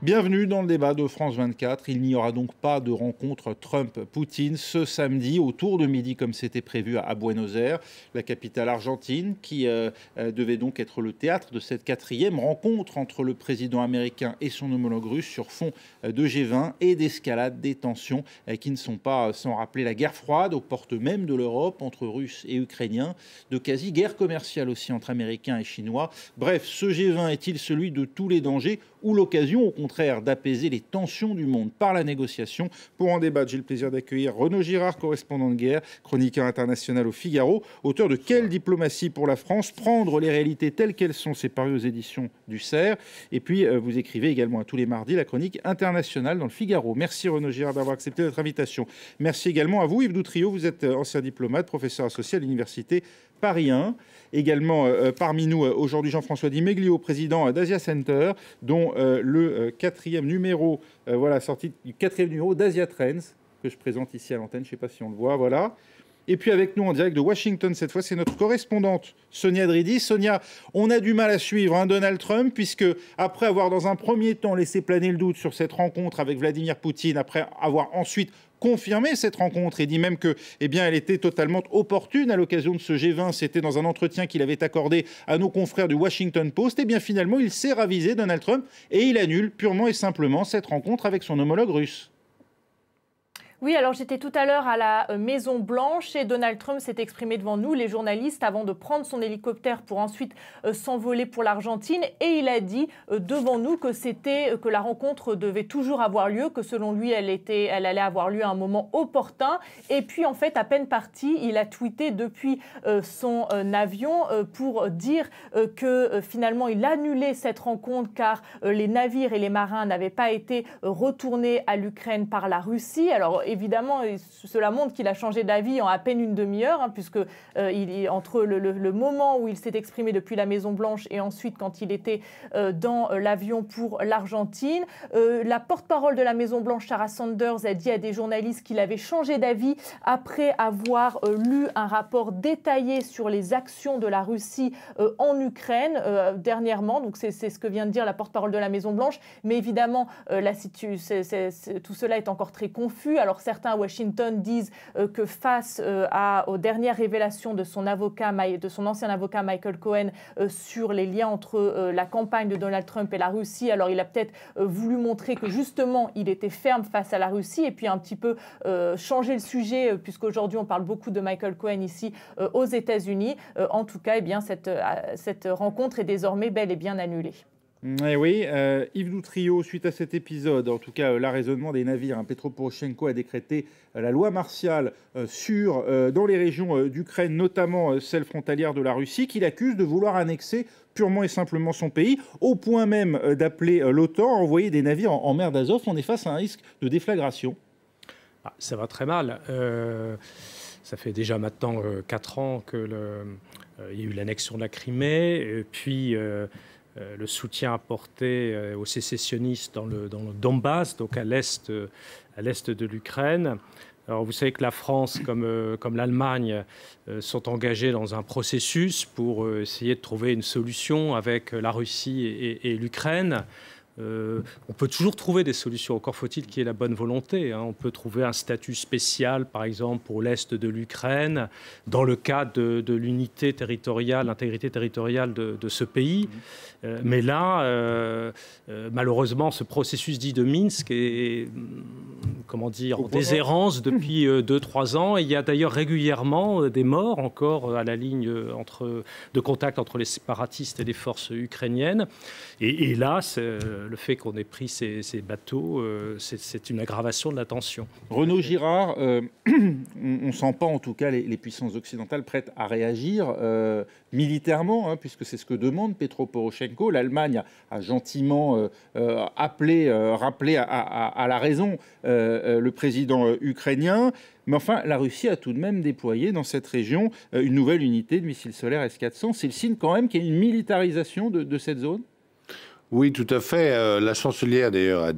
Bienvenue dans le débat de France 24. Il n'y aura donc pas de rencontre Trump-Poutine ce samedi autour de midi comme c'était prévu à Buenos Aires, la capitale argentine qui devait donc être le théâtre de cette 4e rencontre entre le président américain et son homologue russe sur fond de G20 et d'escalade des tensions qui ne sont pas sans rappeler la guerre froide aux portes même de l'Europe entre Russes et Ukrainiens, de quasi-guerre commerciale aussi entre Américains et Chinois. Bref, ce G20 est-il celui de tous les dangers ou l'occasion au contraire d'apaiser les tensions du monde par la négociation? Pour en débattre, j'ai le plaisir d'accueillir Renaud Girard, correspondant de guerre, chroniqueur international au Figaro, auteur de Quelle diplomatie pour la France? Prendre les réalités telles qu'elles sont, c'est paru aux éditions du CERF. Et puis, vous écrivez également à tous les mardis la chronique internationale dans le Figaro. Merci Renaud Girard d'avoir accepté notre invitation. Merci également à vous Yves Doutrio, vous êtes ancien diplomate, professeur associé à l'Université Paris 1. Également parmi nous aujourd'hui Jean-François Di Meglio, président d'Asia Center, dont le 4e numéro, sorti du 4e numéro d'Asia Trends, que je présente ici à l'antenne, je ne sais pas si on le voit, voilà. Et puis avec nous en direct de Washington cette fois, c'est notre correspondante Sonia Dridis. Sonia, on a du mal à suivre Donald Trump, puisque après avoir dans un premier temps laissé planer le doute sur cette rencontre avec Vladimir Poutine, après avoir ensuite confirmé cette rencontre et dit même que, elle était totalement opportune à l'occasion de ce G20. C'était dans un entretien qu'il avait accordé à nos confrères du Washington Post. Finalement, il s'est ravisé, Donald Trump, et il annule purement et simplement cette rencontre avec son homologue russe. Oui, alors j'étais tout à l'heure à la Maison-Blanche et Donald Trump s'est exprimé devant nous, les journalistes, avant de prendre son hélicoptère pour ensuite s'envoler pour l'Argentine. Et il a dit devant nous que la rencontre devait toujours avoir lieu, que selon lui, elle allait avoir lieu à un moment opportun. Et puis, en fait, à peine parti, il a tweeté depuis son avion pour dire que finalement, il annulait cette rencontre car les navires et les marins n'avaient pas été retournés à l'Ukraine par la Russie. Alors, évidemment, cela montre qu'il a changé d'avis en à peine une demi-heure, puisque entre le moment où il s'est exprimé depuis la Maison-Blanche et ensuite quand il était dans l'avion pour l'Argentine. La porte-parole de la Maison-Blanche, Sarah Sanders, a dit à des journalistes qu'il avait changé d'avis après avoir lu un rapport détaillé sur les actions de la Russie en Ukraine dernièrement. Donc c'est ce que vient de dire la porte-parole de la Maison-Blanche. Mais évidemment, tout cela est encore très confus. Alors certains à Washington disent que face aux dernières révélations de son ancien avocat Michael Cohen sur les liens entre la campagne de Donald Trump et la Russie, alors il a peut-être voulu montrer que justement il était ferme face à la Russie et puis un petit peu changer le sujet puisqu'aujourd'hui on parle beaucoup de Michael Cohen ici aux États-Unis. En tout cas, cette rencontre est désormais bel et bien annulée. Eh oui, Yves Doutrio, suite à cet épisode, en tout cas l'arraisonnement des navires, Petro Poroshenko a décrété la loi martiale dans les régions d'Ukraine, notamment celles frontalières de la Russie, qu'il accuse de vouloir annexer purement et simplement son pays, au point même d'appeler l'OTAN à envoyer des navires en mer d'Azov. On est face à un risque de déflagration. Ça va très mal. Ça fait déjà maintenant 4 ans qu'il y a eu l'annexion de la Crimée, et puis le soutien apporté aux sécessionnistes dans le Donbass, donc à l'est de l'Ukraine. Alors vous savez que la France, comme l'Allemagne, sont engagés dans un processus pour essayer de trouver une solution avec la Russie et l'Ukraine. On peut toujours trouver des solutions, encore faut-il qu'il y ait la bonne volonté. On peut trouver un statut spécial, par exemple, pour l'Est de l'Ukraine, dans le cadre de l'unité territoriale, l'intégrité territoriale de ce pays. Mais là, malheureusement, ce processus dit de Minsk est en déshérence depuis 2-3 ans. Et il y a d'ailleurs régulièrement des morts encore à la ligne de contact entre les séparatistes et les forces ukrainiennes. Et là, le fait qu'on ait pris ces bateaux, c'est une aggravation de la tension. Renaud Girard, on ne sent pas en tout cas les puissances occidentales prêtes à réagir militairement, puisque c'est ce que demande Petro Poroshenko. L'Allemagne a gentiment rappelé à la raison le président ukrainien. Mais enfin, la Russie a tout de même déployé dans cette région une nouvelle unité de missiles solaires S-400. C'est le signe quand même qu'il y a une militarisation de cette zone ? Oui, tout à fait. La chancelière, d'ailleurs,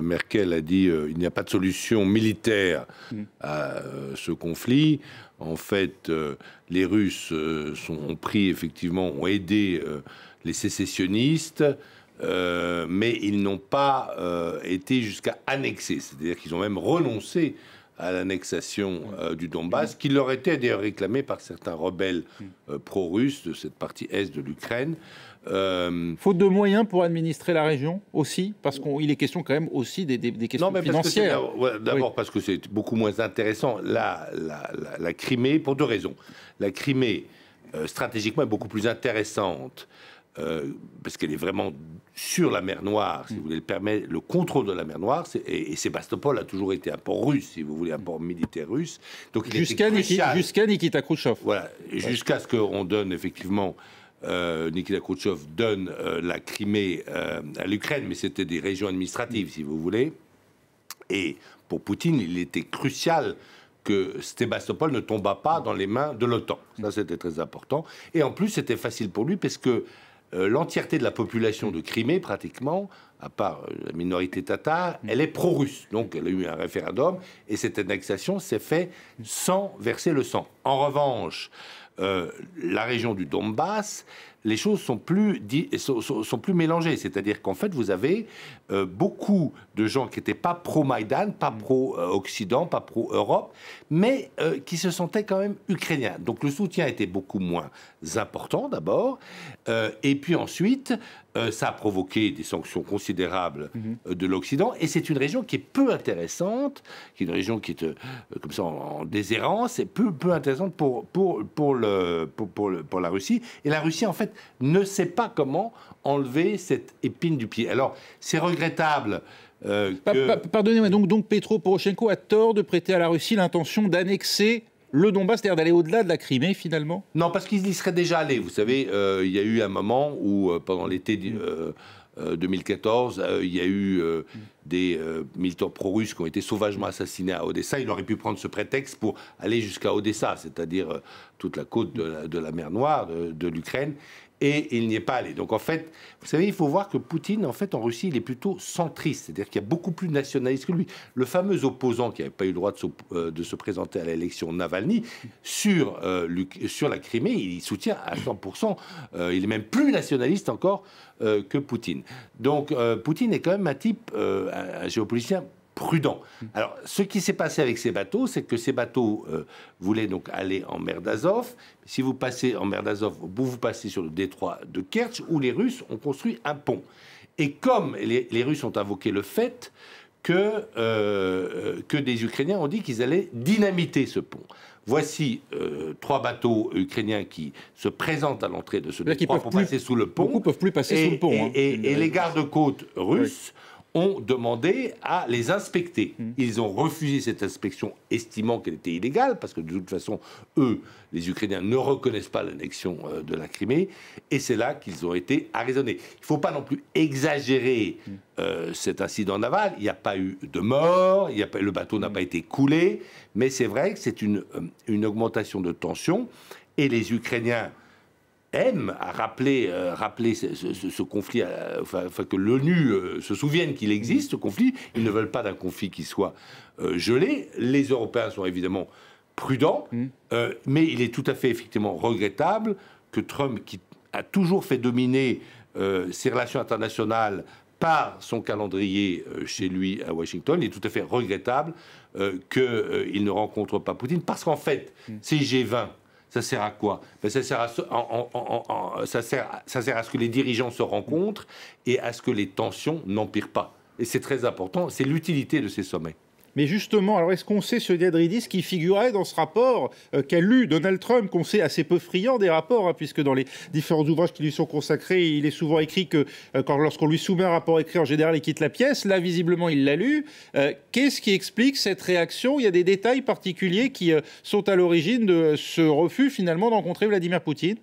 Merkel a dit il n'y a pas de solution militaire à ce conflit. En fait, les Russes ont aidé les sécessionnistes. mais ils n'ont pas été jusqu'à annexer. C'est-à-dire qu'ils ont même renoncé à l'annexation du Donbass, qui leur était d'ailleurs réclamée par certains rebelles pro-russes de cette partie est de l'Ukraine. Faute de moyens pour administrer la région aussi, parce qu'il est question quand même aussi des questions financières. D'abord parce que c'est beaucoup moins intéressant. La Crimée, pour deux raisons. La Crimée, stratégiquement, est beaucoup plus intéressante parce qu'elle est vraiment sur la mer Noire, si vous voulez, elle permet le contrôle de la mer Noire. Et Sébastopol a toujours été un port russe, si vous voulez, un port militaire russe. Donc jusqu'à Nikita Khrouchtchev. Voilà, jusqu'à ce qu'on donne effectivement... Nikita Khrouchtchev donne la Crimée à l'Ukraine, mais c'était des régions administratives, si vous voulez. Et pour Poutine, il était crucial que Sébastopol ne tombât pas dans les mains de l'OTAN. Ça, c'était très important. Et en plus, c'était facile pour lui parce que l'entièreté de la population de Crimée, pratiquement, à part la minorité tatare, elle est pro-russe. Donc, elle a eu un référendum et cette annexation s'est faite sans verser le sang. En revanche, la région du Donbass, les choses sont plus mélangées. C'est-à-dire qu'en fait, vous avez beaucoup de gens qui n'étaient pas pro-Maïdan, pas pro-Occident, pas pro-Europe, mais qui se sentaient quand même ukrainiens. Donc le soutien était beaucoup moins important d'abord. Et puis ensuite, ça a provoqué des sanctions considérables de l'Occident. Et c'est une région qui est peu intéressante, qui est une région qui est comme ça en déshérence, et peu intéressante pour la Russie. Et la Russie, en fait, ne sait pas comment enlever cette épine du pied. Alors, c'est regrettable. Pardonnez-moi, donc Petro Poroshenko a tort de prêter à la Russie l'intention d'annexer le Donbass, c'est-à-dire d'aller au-delà de la Crimée, finalement? Non, parce qu'il y serait déjà allé. Vous savez, il y a eu un moment où, pendant l'été 2014, il y a eu des militants pro-russes qui ont été sauvagement assassinés à Odessa. Il aurait pu prendre ce prétexte pour aller jusqu'à Odessa, c'est-à-dire toute la côte de la mer Noire, de l'Ukraine. Et il n'y est pas allé. Donc en fait, vous savez, il faut voir que Poutine, en fait, en Russie, il est plutôt centriste. C'est-à-dire qu'il y a beaucoup plus de nationalistes que lui. Le fameux opposant qui n'avait pas eu le droit de se présenter à l'élection, Navalny, sur la Crimée, il soutient à 100%. Il est même plus nationaliste encore que Poutine. Donc Poutine est quand même un type, un géopoliticien prudent. Alors, ce qui s'est passé avec ces bateaux, c'est que ces bateaux voulaient donc aller en mer d'Azov. Si vous passez en mer d'Azov, vous passez sur le détroit de Kertch, où les Russes ont construit un pont. Et comme les Russes ont invoqué le fait que des Ukrainiens ont dit qu'ils allaient dynamiter ce pont. Voici 3 bateaux ukrainiens qui se présentent à l'entrée de ce détroit pour passer sous le pont. Beaucoup ne peuvent plus passer sous le pont. Et les gardes-côtes russes ont demandé à les inspecter. Ils ont refusé cette inspection, estimant qu'elle était illégale, parce que de toute façon, eux, les Ukrainiens, ne reconnaissent pas l'annexion de la Crimée, et c'est là qu'ils ont été arraisonnés. Il ne faut pas non plus exagérer cet incident naval. Il n'y a pas eu de mort, le bateau n'a pas été coulé, mais c'est vrai que c'est une augmentation de tension, et les Ukrainiens aiment à rappeler ce conflit, que l'ONU se souvienne qu'il existe, ce conflit. Ils ne veulent pas d'un conflit qui soit gelé. Les Européens sont évidemment prudents, mais il est tout à fait effectivement regrettable que Trump, qui a toujours fait dominer ses relations internationales par son calendrier chez lui à Washington, il est tout à fait regrettable qu'il ne rencontre pas Poutine, parce qu'en fait, ces G20, ça sert à quoi? Ça sert à ce que les dirigeants se rencontrent et à ce que les tensions n'empirent pas. Et c'est très important, c'est l'utilité de ces sommets. Mais justement, alors est-ce qu'on sait ce Diadridis qui figurait dans ce rapport qu'a lu Donald Trump, qu'on sait assez peu friand des rapports, puisque dans les différents ouvrages qui lui sont consacrés, il est souvent écrit que lorsqu'on lui soumet un rapport écrit, en général, il quitte la pièce. Là, visiblement, il l'a lu. Qu'est-ce qui explique cette réaction? Il y a des détails particuliers qui sont à l'origine de ce refus, finalement, de rencontrer Vladimir Poutine?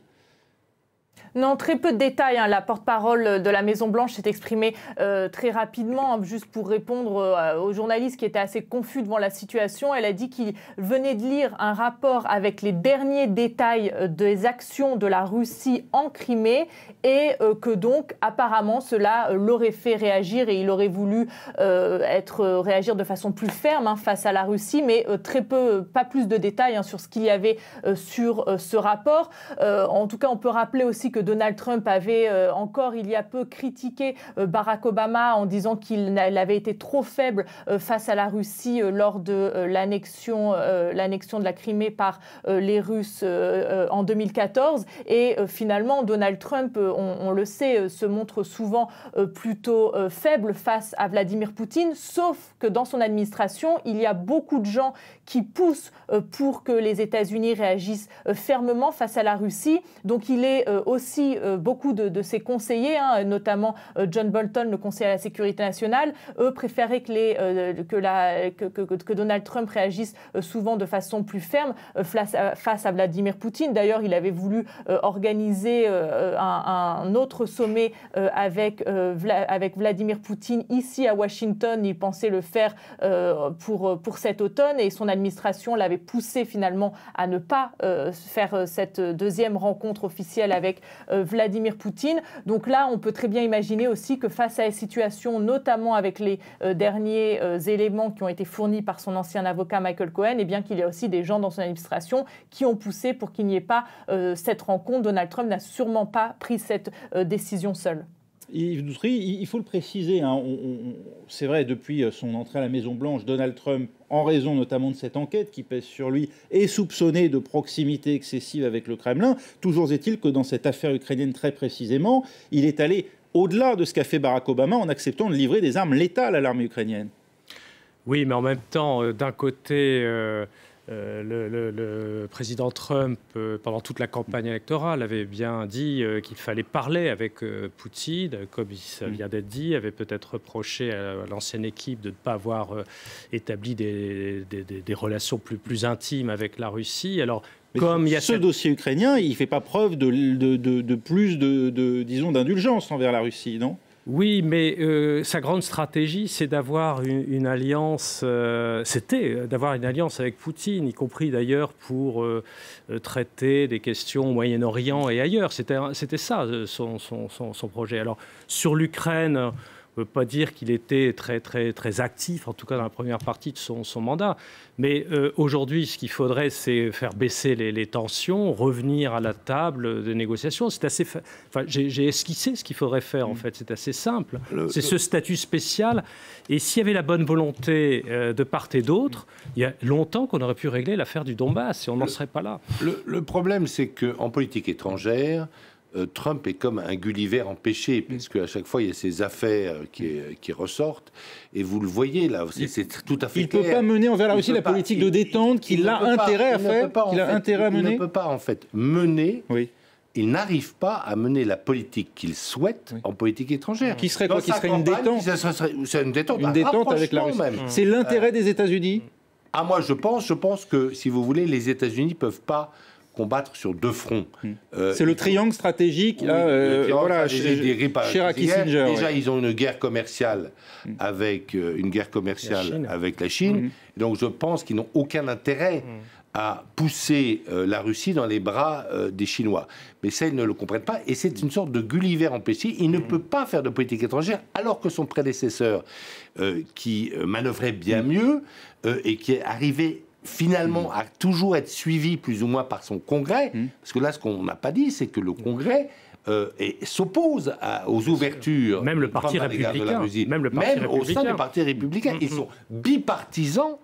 Non, très peu de détails. La porte-parole de la Maison-Blanche s'est exprimée très rapidement, juste pour répondre aux journalistes qui étaient assez confus devant la situation. Elle a dit qu'il venait de lire un rapport avec les derniers détails des actions de la Russie en Crimée et que donc, apparemment, cela l'aurait fait réagir et il aurait voulu réagir de façon plus ferme face à la Russie, mais très peu, pas plus de détails sur ce qu'il y avait sur ce rapport. En tout cas, on peut rappeler aussi que Donald Trump avait encore il y a peu critiqué Barack Obama en disant qu'il avait été trop faible face à la Russie lors de l'annexion de la Crimée par les Russes en 2014. Et finalement, Donald Trump, on le sait, se montre souvent plutôt faible face à Vladimir Poutine, sauf que dans son administration, il y a beaucoup de gens qui poussent pour que les États-Unis réagissent fermement face à la Russie. Donc il est aussi beaucoup de ses conseillers, notamment John Bolton, le conseiller à la sécurité nationale, eux préféraient que Donald Trump réagisse souvent de façon plus ferme face à Vladimir Poutine. D'ailleurs, il avait voulu organiser un autre sommet avec Vladimir Poutine ici à Washington. Il pensait le faire pour cet automne et son administration l'avait poussé finalement à ne pas faire cette deuxième rencontre officielle avec Vladimir Poutine. Donc là, on peut très bien imaginer aussi que face à la situation, notamment avec les derniers éléments qui ont été fournis par son ancien avocat Michael Cohen, eh bien qu'il y a aussi des gens dans son administration qui ont poussé pour qu'il n'y ait pas cette rencontre. Donald Trump n'a sûrement pas pris cette décision seul. Yves Doutry, il faut le préciser, c'est vrai, depuis son entrée à la Maison-Blanche, Donald Trump, en raison notamment de cette enquête qui pèse sur lui, est soupçonné de proximité excessive avec le Kremlin. Toujours est-il que dans cette affaire ukrainienne très précisément, il est allé au-delà de ce qu'a fait Barack Obama en acceptant de livrer des armes létales à l'armée ukrainienne. Oui, mais en même temps, d'un côté... le président Trump, pendant toute la campagne électorale, avait bien dit qu'il fallait parler avec Poutine, comme ça vient d'être dit, avait peut-être reproché à l'ancienne équipe de ne pas avoir établi des relations plus intimes avec la Russie. Alors, comme il y a ce dossier ukrainien, il ne fait pas preuve de plus disons, d'indulgence envers la Russie, non ? Oui, mais sa grande stratégie, c'est d'avoir une alliance. C'était d'avoir une alliance avec Poutine, y compris d'ailleurs pour traiter des questions au Moyen-Orient et ailleurs. C'était ça son projet. Alors sur l'Ukraine, on ne peut pas dire qu'il était très actif, en tout cas dans la première partie de son mandat. Mais aujourd'hui, ce qu'il faudrait, c'est faire baisser les tensions, revenir à la table de négociation. C'est assez. J'ai esquissé ce qu'il faudrait faire, en fait. C'est assez simple. C'est ce statut spécial. Et s'il y avait la bonne volonté de part et d'autre, il y a longtemps qu'on aurait pu régler l'affaire du Donbass et on n'en serait pas là. Le problème, c'est qu'en politique étrangère, Trump est comme un Gulliver empêché, parce qu'à chaque fois, il y a ces affaires qui ressortent. Et vous le voyez, là, c'est tout à fait clair. Il ne peut pas mener envers la Russie la politique de détente qu'il a intérêt à faire, qu'il a intérêt à mener. Il ne peut pas, en fait, mener... Oui. Il n'arrive pas à mener la politique qu'il souhaite en politique étrangère. Qui serait quoi? Qui serait une détente? C'est une détente. Une détente avec la Russie. C'est l'intérêt des États-Unis? Moi, je pense que, si vous voulez, les États-Unis ne peuvent pas combattre sur deux fronts. C'est le triangle stratégique cher à Kissinger. Déjà, ils ont une guerre commerciale avec la Chine. Donc, je pense qu'ils n'ont aucun intérêt à pousser la Russie dans les bras des Chinois. Mais ça, ils ne le comprennent pas. Et c'est une sorte de Gulliver empêché. Il ne peut pas faire de politique étrangère, alors que son prédécesseur, qui manœuvrait bien mieux et qui est arrivé finalement à toujours être suivi plus ou moins par son Congrès, parce que là, ce qu'on n'a pas dit, c'est que le Congrès s'oppose aux ouvertures. Même le Parti républicain. Même au sein du Parti républicain. Ils sont bipartisans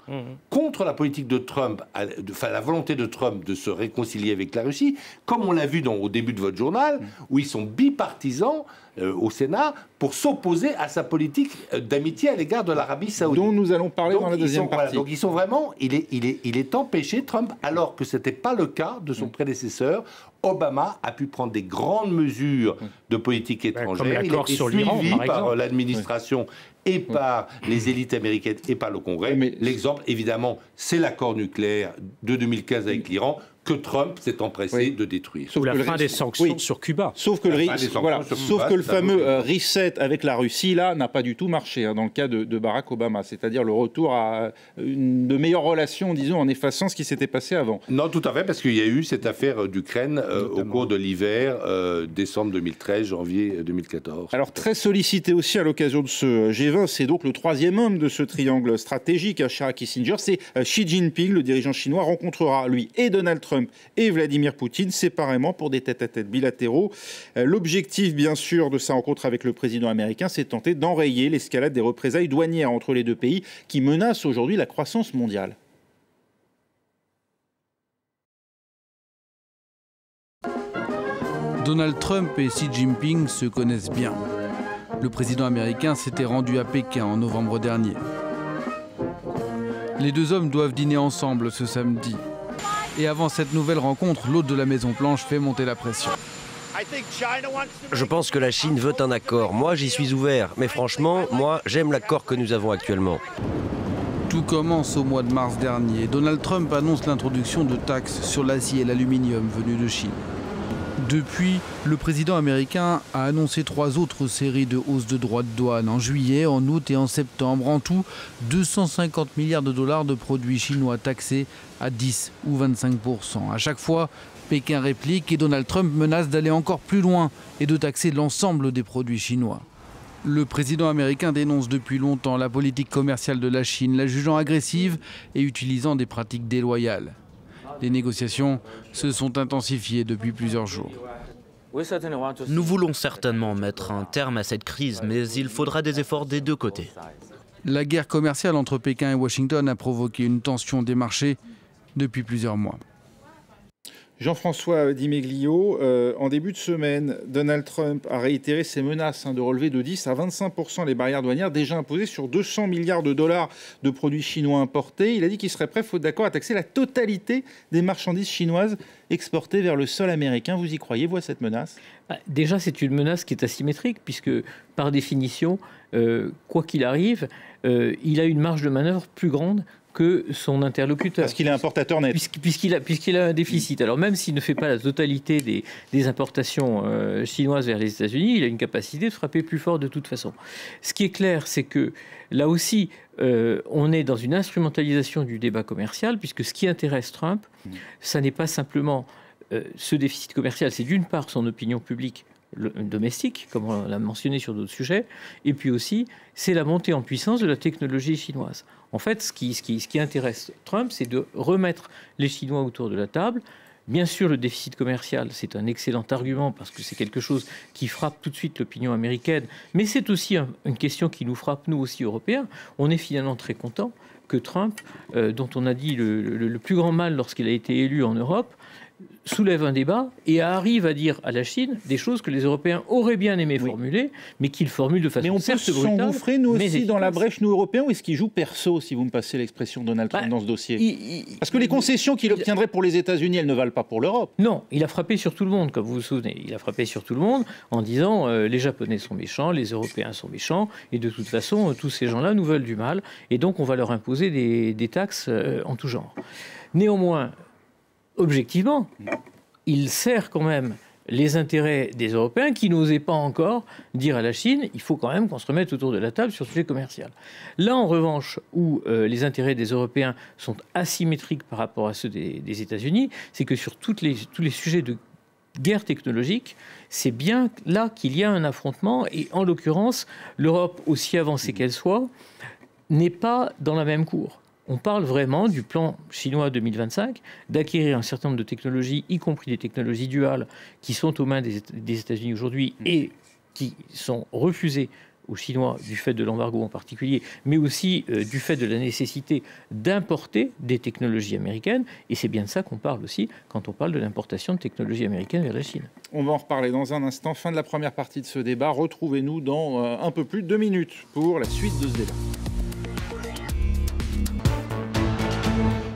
contre la politique de Trump, la volonté de Trump de se réconcilier avec la Russie, comme on l'a vu au début de votre journal, où ils sont bipartisans au Sénat pour s'opposer à sa politique d'amitié à l'égard de l'Arabie Saoudite. Dont nous allons parler dans la deuxième partie. Donc ils sont vraiment... Il est empêché, Trump, alors que ce n'était pas le cas de son prédécesseur. Obama a pu prendre des grandes mesures de politique étrangère. Il a été suivi par l'administration et par les élites américaines et par le Congrès. L'exemple, évidemment, c'est l'accord nucléaire de 2015 avec l'Iran, que Trump s'est empressé de détruire. Ou la fin des sanctions sur Cuba. Sauf que le fameux reset avec la Russie, là, n'a pas du tout marché dans le cas de Barack Obama. C'est-à-dire le retour à de meilleures relations, disons, en effaçant ce qui s'était passé avant. Non, tout à fait, parce qu'il y a eu cette affaire d'Ukraine au cours de l'hiver, décembre 2013, janvier 2014. Alors, très sollicité aussi à l'occasion de ce G20, c'est donc le troisième homme de ce triangle stratégique, cher à Kissinger, c'est Xi Jinping, le dirigeant chinois, rencontrera, lui, et Donald Trump Trump et Vladimir Poutine séparément pour des tête-à-tête bilatéraux. L'objectif, bien sûr, de sa rencontre avec le président américain, c'est de tenter d'enrayer l'escalade des représailles douanières entre les deux pays qui menacent aujourd'hui la croissance mondiale. Donald Trump et Xi Jinping se connaissent bien. Le président américain s'était rendu à Pékin en novembre dernier. Les deux hommes doivent dîner ensemble ce samedi. Et avant cette nouvelle rencontre, l'hôte de la Maison-Blanche fait monter la pression. Je pense que la Chine veut un accord. Moi, j'y suis ouvert. Mais franchement, moi, j'aime l'accord que nous avons actuellement. Tout commence au mois de mars dernier. Donald Trump annonce l'introduction de taxes sur l'acier et l'aluminium venus de Chine. Depuis, le président américain a annoncé 3 autres séries de hausses de droits de douane en juillet, en août et en septembre. En tout, 250 milliards de dollars de produits chinois taxés à 10 ou 25%. À chaque fois, Pékin réplique et Donald Trump menace d'aller encore plus loin et de taxer l'ensemble des produits chinois. Le président américain dénonce depuis longtemps la politique commerciale de la Chine, la jugeant agressive et utilisant des pratiques déloyales. Les négociations se sont intensifiées depuis plusieurs jours. Nous voulons certainement mettre un terme à cette crise, mais il faudra des efforts des deux côtés. La guerre commerciale entre Pékin et Washington a provoqué une tension des marchés depuis plusieurs mois. Jean-François Di Meglio, en début de semaine, Donald Trump a réitéré ses menaces de relever de 10 à 25% les barrières douanières déjà imposées sur 200 milliards de dollars de produits chinois importés. Il a dit qu'il serait prêt, faute d'accord, à taxer la totalité des marchandises chinoises exportées vers le sol américain. Vous y croyez, vous, à cette menace ? Déjà, c'est une menace qui est asymétrique, puisque, par définition, quoi qu'il arrive, il a une marge de manœuvre plus grande que son interlocuteur. Parce qu'il est importateur net. Puisqu'il a un déficit. Alors même s'il ne fait pas la totalité des importations chinoises vers les États-Unis, il a une capacité de frapper plus fort de toute façon. Ce qui est clair, c'est que là aussi, on est dans une instrumentalisation du débat commercial, puisque ce qui intéresse Trump, ça n'est pas simplement ce déficit commercial, c'est d'une part son opinion publique domestique, comme on l'a mentionné sur d'autres sujets, et puis aussi, c'est la montée en puissance de la technologie chinoise. En fait, ce qui intéresse Trump, c'est de remettre les Chinois autour de la table. Bien sûr, le déficit commercial, c'est un excellent argument parce que c'est quelque chose qui frappe tout de suite l'opinion américaine, mais c'est aussi une question qui nous frappe, nous aussi, Européens. On est finalement très contents que Trump, dont on a dit le plus grand mal lorsqu'il a été élu en Europe, soulève un débat et arrive à dire à la Chine des choses que les Européens auraient bien aimé formuler, mais qu'ils formulent de façon brutale. Mais on peut s'engouffrer, nous aussi, dans la brèche, nous, Européens, ou est-ce qu'il joue perso, si vous me passez l'expression Donald Trump dans ce dossier Parce que les concessions qu'il obtiendrait pour les États-Unis, elles ne valent pas pour l'Europe. Non, il a frappé sur tout le monde, comme vous vous souvenez. Il a frappé sur tout le monde en disant les Japonais sont méchants, les Européens sont méchants, et de toute façon, tous ces gens-là nous veulent du mal, et donc on va leur imposer des taxes en tout genre. Néanmoins, objectivement, il sert quand même les intérêts des Européens qui n'osaient pas encore dire à la Chine il faut quand même qu'on se remette autour de la table sur le sujet commercial. Là, en revanche, où les intérêts des Européens sont asymétriques par rapport à ceux des États-Unis, c'est que sur tous les sujets de guerre technologique, c'est bien là qu'il y a un affrontement et en l'occurrence, l'Europe, aussi avancée qu'elle soit, n'est pas dans la même cour. On parle vraiment du plan chinois 2025, d'acquérir un certain nombre de technologies, y compris des technologies duales, qui sont aux mains des États-Unis aujourd'hui et qui sont refusées aux Chinois du fait de l'embargo en particulier, mais aussi du fait de la nécessité d'importer des technologies américaines. Et c'est bien de ça qu'on parle aussi quand on parle de l'importation de technologies américaines vers la Chine. On va en reparler dans un instant. Fin de la première partie de ce débat. Retrouvez-nous dans un peu plus de 2 minutes pour la suite de ce débat.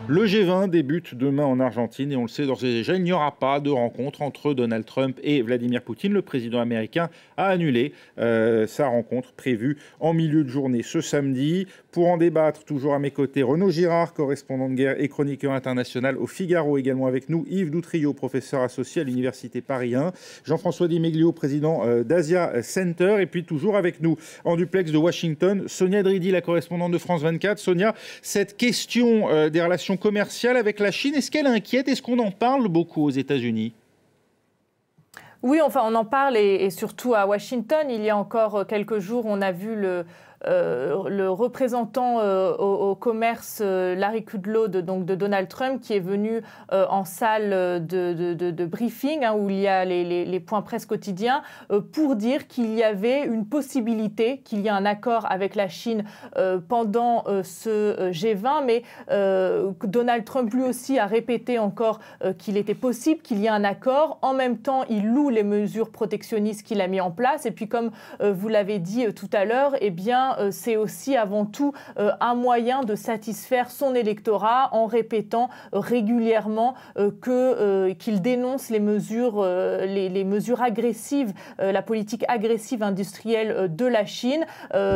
Le G20 débute demain en Argentine et on le sait d'ores et déjà, il n'y aura pas de rencontre entre Donald Trump et Vladimir Poutine. Le président américain a annulé sa rencontre prévue en milieu de journée ce samedi. Pour en débattre, toujours à mes côtés, Renaud Girard, correspondant de guerre et chroniqueur international au Figaro, également avec nous, Yves Doutrillo, professeur associé à l'Université Paris 1, Jean-François Di Meglio, président d'Asia Center, et puis toujours avec nous en duplex de Washington, Sonia Dridi, la correspondante de France 24. Sonia, cette question des relations commerciales avec la Chine, est-ce qu'elle inquiète? Est-ce qu'on en parle beaucoup aux États-Unis? Oui, enfin, on en parle et surtout à Washington. Il y a encore quelques jours, on a vu le représentant au commerce, Larry Kudlow, de Donald Trump, qui est venu en salle de briefing, où il y a les points presse quotidiens, pour dire qu'il y avait une possibilité, qu'il y a un accord avec la Chine pendant ce G20, mais Donald Trump lui aussi a répété encore qu'il était possible qu'il y ait un accord. En même temps, il loue les mesures protectionnistes qu'il a mis en place. Et puis, comme vous l'avez dit tout à l'heure, eh bien, c'est aussi avant tout un moyen de satisfaire son électorat en répétant régulièrement qu'il dénonce les mesures agressives, la politique agressive industrielle de la Chine.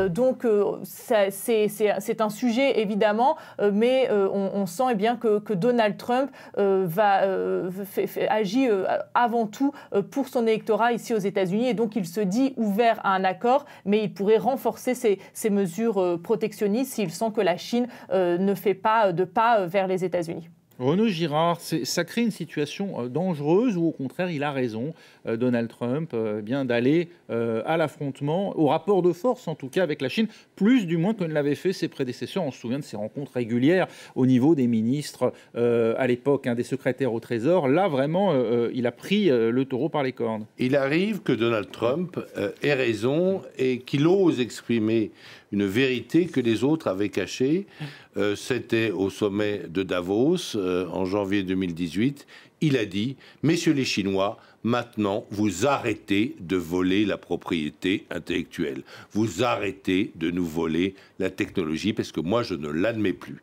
Donc c'est un sujet évidemment, mais on sent eh bien que Donald Trump agit avant tout pour son électorat ici aux États-Unis, et donc il se dit ouvert à un accord, mais il pourrait renforcer ces mesures protectionnistes s'il sent que la Chine ne fait pas de pas vers les États-Unis. Renaud Girard, ça crée une situation dangereuse ou au contraire il a raison, Donald Trump, bien d'aller à l'affrontement, au rapport de force en tout cas avec la Chine, plus du moins que ne l'avaient fait ses prédécesseurs. On se souvient de ces rencontres régulières au niveau des ministres à l'époque, des secrétaires au Trésor. Là vraiment, il a pris le taureau par les cornes. Il arrive que Donald Trump ait raison et qu'il ose exprimer une vérité que les autres avaient cachée. C'était au sommet de Davos en janvier 2018. Il a dit « Messieurs les Chinois, maintenant, vous arrêtez de voler la propriété intellectuelle. Vous arrêtez de nous voler la technologie parce que moi, je ne l'admets plus. »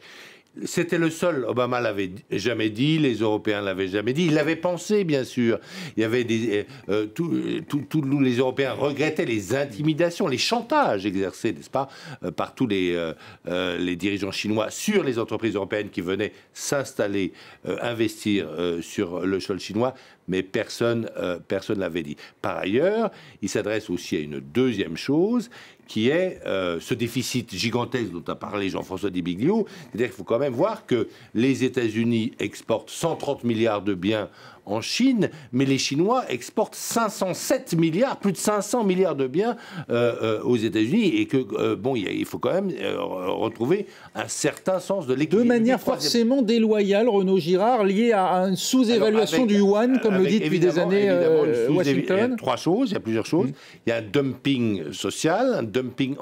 C'était le seul. Obama l'avait jamais dit, les Européens l'avaient jamais dit. Il l'avait pensé, bien sûr. Il y avait tous les Européens regrettaient les intimidations, les chantages exercés, n'est-ce pas, par tous les dirigeants chinois sur les entreprises européennes qui venaient s'installer, investir sur le sol chinois. Mais personne ne l'avait dit. Par ailleurs, il s'adresse aussi à une deuxième chose, qui est ce déficit gigantesque dont a parlé Jean-François Dibiglio. C'est-à-dire qu'il faut quand même voir que les États-Unis exportent 130 milliards de biens en Chine, mais les Chinois exportent 507 milliards, plus de 500 milliards de biens aux États-Unis, et que il faut quand même retrouver un certain sens de l'équilibre. De manière forcément déloyale, Renaud Girard, liée à une sous-évaluation du yuan, comme le dit depuis des années Washington. Il y a trois choses, il y a plusieurs choses. Il y a un dumping social, un dumping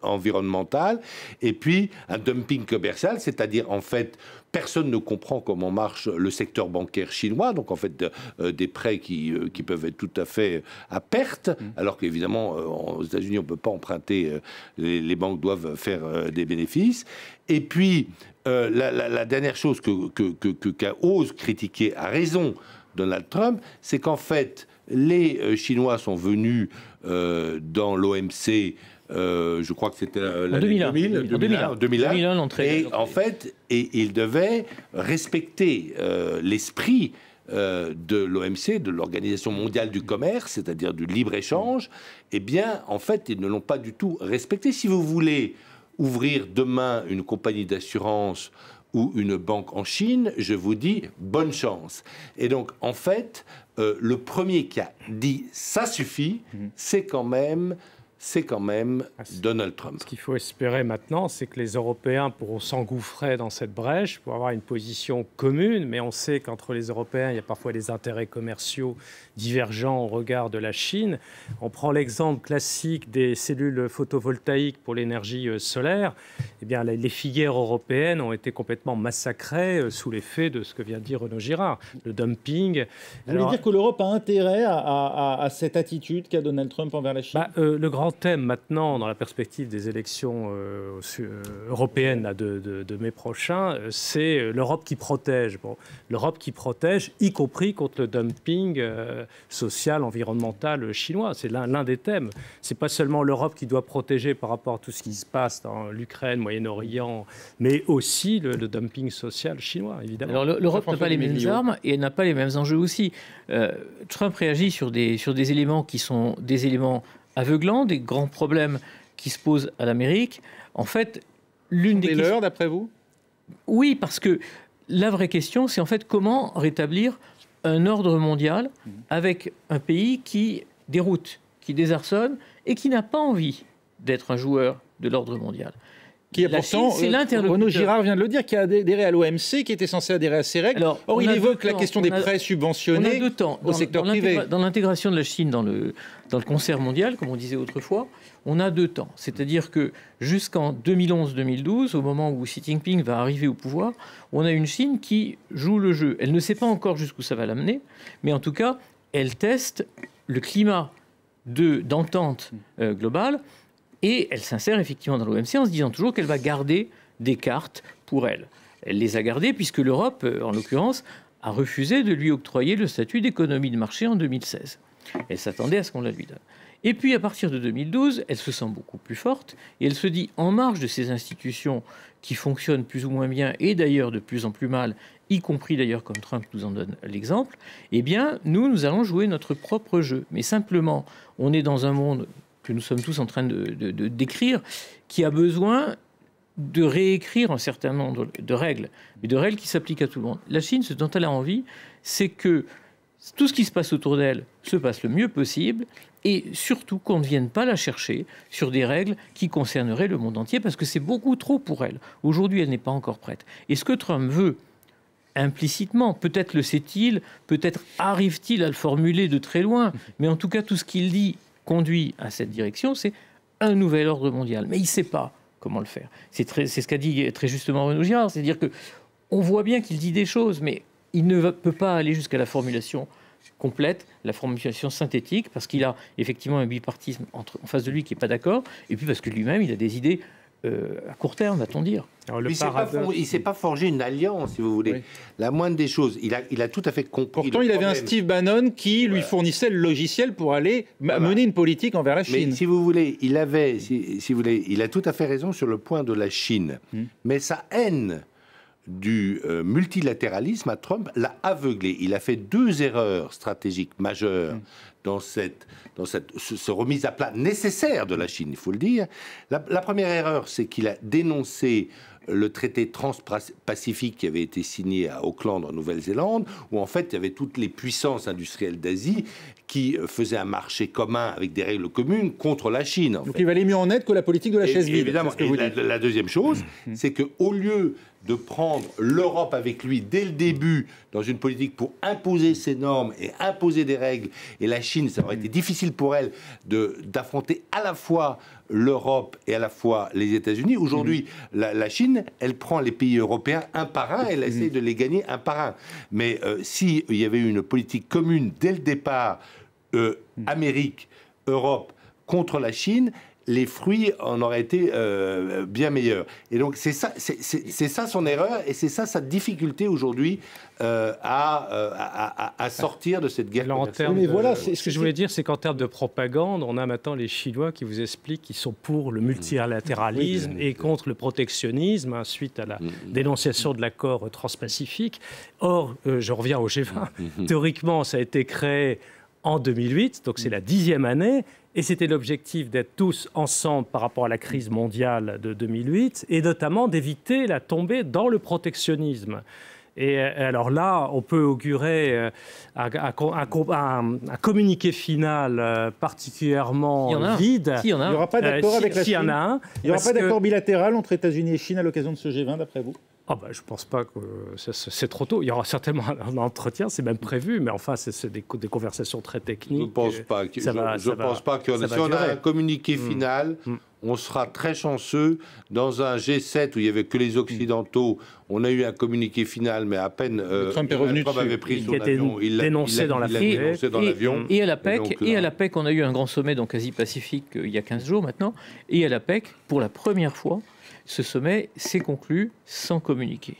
environnemental, et puis un dumping commercial, c'est-à-dire en fait personne ne comprend comment marche le secteur bancaire chinois, donc en fait des prêts qui peuvent être tout à fait à perte, alors qu'évidemment aux États-Unis on ne peut pas emprunter, les banques doivent faire des bénéfices. Et puis la dernière chose qu'ose critiquer à raison Donald Trump, c'est qu'en fait les Chinois sont venus dans l'OMC. Je crois que c'était l'année 2001 l'entrée. Et en fait, il devait respecter l'esprit de l'OMC, de l'Organisation mondiale du commerce, c'est-à-dire du libre-échange. Eh bien, en fait, ils ne l'ont pas du tout respecté. Si vous voulez ouvrir demain une compagnie d'assurance ou une banque en Chine, je vous dis bonne chance. Et donc, en fait, le premier qui a dit ça suffit, c'est quand même Donald Trump. Ce qu'il faut espérer maintenant, c'est que les Européens pourront s'engouffrer dans cette brèche pour avoir une position commune, mais on sait qu'entre les Européens, il y a parfois des intérêts commerciaux divergents au regard de la Chine. On prend l'exemple classique des cellules photovoltaïques pour l'énergie solaire. Eh bien, les filières européennes ont été complètement massacrées sous l'effet de ce que vient de dire Renaud Girard, le dumping. Vous voulez dire que l'Europe a intérêt à cette attitude qu'a Donald Trump envers la Chine ? Le grand thème maintenant, dans la perspective des élections européennes de mai prochain, c'est l'Europe qui protège. L'Europe qui protège, y compris contre le dumping social, environnemental chinois. C'est l'un des thèmes. C'est pas seulement l'Europe qui doit protéger par rapport à tout ce qui se passe dans l'Ukraine, Moyen-Orient, mais aussi le dumping social chinois, évidemment. Alors l'Europe n'a pas les mêmes armes et elle n'a pas les mêmes enjeux aussi. Trump réagit sur des éléments qui sont des éléments aveuglant, des grands problèmes qui se posent à l'Amérique. En fait, l'une des questions... d'après vous ? Oui, parce que la vraie question, c'est en fait comment rétablir un ordre mondial avec un pays qui déroute, qui désarçonne et qui n'a pas envie d'être un joueur de l'ordre mondial. Qui est pourtant, Renaud Girard vient de le dire, qui a adhéré à l'OMC, qui était censé adhérer à ces règles. Alors, or, il évoque la question des prêts subventionnés au secteur privé. Dans l'intégration de la Chine dans le concert mondial, comme on disait autrefois, on a 2 temps. C'est-à-dire que jusqu'en 2011-2012, au moment où Xi Jinping va arriver au pouvoir, on a une Chine qui joue le jeu. Elle ne sait pas encore jusqu'où ça va l'amener, mais en tout cas, elle teste le climat d'entente globale. Et elle s'insère effectivement dans l'OMC en se disant toujours qu'elle va garder des cartes pour elle. Elle les a gardées puisque l'Europe, en l'occurrence, a refusé de lui octroyer le statut d'économie de marché en 2016. Elle s'attendait à ce qu'on la lui donne. Et puis à partir de 2012, elle se sent beaucoup plus forte et elle se dit, en marge de ces institutions qui fonctionnent plus ou moins bien et d'ailleurs de plus en plus mal, y compris d'ailleurs comme Trump nous en donne l'exemple, eh bien nous allons jouer notre propre jeu. Mais simplement, on est dans un monde que nous sommes tous en train de décrire, qui a besoin de réécrire un certain nombre de règles, mais de règles qui s'appliquent à tout le monde. La Chine, ce dont elle a envie, c'est que tout ce qui se passe autour d'elle se passe le mieux possible, et surtout qu'on ne vienne pas la chercher sur des règles qui concerneraient le monde entier, parce que c'est beaucoup trop pour elle. Aujourd'hui, elle n'est pas encore prête. Et ce que Trump veut, implicitement, peut-être le sait-il, peut-être arrive-t-il à le formuler de très loin, mais en tout cas, tout ce qu'il dit conduit à cette direction, c'est un nouvel ordre mondial. Mais il ne sait pas comment le faire. C'est ce qu'a dit très justement Renaud Girard, c'est-à-dire qu'on voit bien qu'il dit des choses, mais il ne peut pas aller jusqu'à la formulation complète, la formulation synthétique, parce qu'il a effectivement un bipartisme en face de lui qui n'est pas d'accord, et puis parce que lui-même, il a des idées à court terme, va-t-on dire. Alors, il ne s'est pas forgé une alliance, si vous voulez. Oui. La moindre des choses. Il a tout à fait compris. Pourtant, il avait un Steve Bannon qui lui fournissait le logiciel pour aller mener une politique envers la Chine. Mais si vous voulez, il a tout à fait raison sur le point de la Chine. Mais sa haine du multilatéralisme à Trump l'a aveuglé. Il a fait 2 erreurs stratégiques majeures dans cette remise à plat nécessaire de la Chine, il faut le dire. La première erreur, c'est qu'il a dénoncé le traité transpacifique qui avait été signé à Auckland, en Nouvelle-Zélande, où en fait il y avait toutes les puissances industrielles d'Asie qui faisaient un marché commun avec des règles communes contre la Chine. Donc il valait mieux en être que la politique de la chaise vide. Évidemment. Et la deuxième chose, c'est qu'au lieu de prendre l'Europe avec lui dès le début dans une politique pour imposer ses normes et imposer des règles, et la Chine, ça aurait été difficile pour elle d'affronter à la fois l'Europe et à la fois les États-Unis. Aujourd'hui, la Chine, elle prend les pays européens un par un, elle essaie de les gagner un par un. Mais s'il y avait eu une politique commune dès le départ, Amérique, Europe contre la Chine, les fruits en auraient été bien meilleurs. Et donc c'est ça son erreur, et c'est ça sa difficulté aujourd'hui à sortir de cette guerre commerciale. Mais voilà, ce que je voulais dire, c'est qu'en termes de propagande, on a maintenant les Chinois qui vous expliquent qu'ils sont pour le multilatéralisme et contre le protectionnisme, suite à la dénonciation de l'accord transpacifique. Or, je reviens au G20, théoriquement, ça a été créé en 2008, donc c'est la 10e année, et c'était l'objectif d'être tous ensemble par rapport à la crise mondiale de 2008, et notamment d'éviter la tombée dans le protectionnisme. Et alors là, on peut augurer un communiqué final particulièrement vide. Il n'y aura pas d'accord avec la Chine. Il y en a un. Il n'y aura pas d'accord bilatéral entre États-Unis et Chine à l'occasion de ce G20, d'après vous ? Je ne pense pas que c'est trop tôt. Il y aura certainement un entretien, c'est même prévu, mais enfin, c'est des conversations très techniques. Je ne pense pas. Je pense pas que si on a un communiqué final, on sera très chanceux. Dans un G7 où il n'y avait que les Occidentaux, on a eu un communiqué final, mais à peine Trump est revenu Trump avait pris son avion. Il l'a dénoncé dans l'avion. Et à la PEC, on a eu un grand sommet donc Asie-Pacifique il y a 15 jours maintenant. Et à la PEC, pour la première fois, ce sommet s'est conclu sans communiquer.